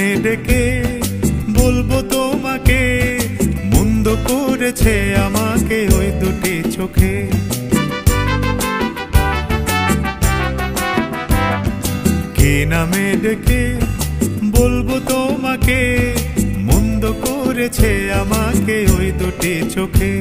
নামে ডেকে বলবো তোমাকে, মন্দ করেছে আমাকে ওই দুটি চোখে। কি নামে ডেকে বলবো তোমাকে, মন্দ করেছে আমাকে ওই দুটি চোখে।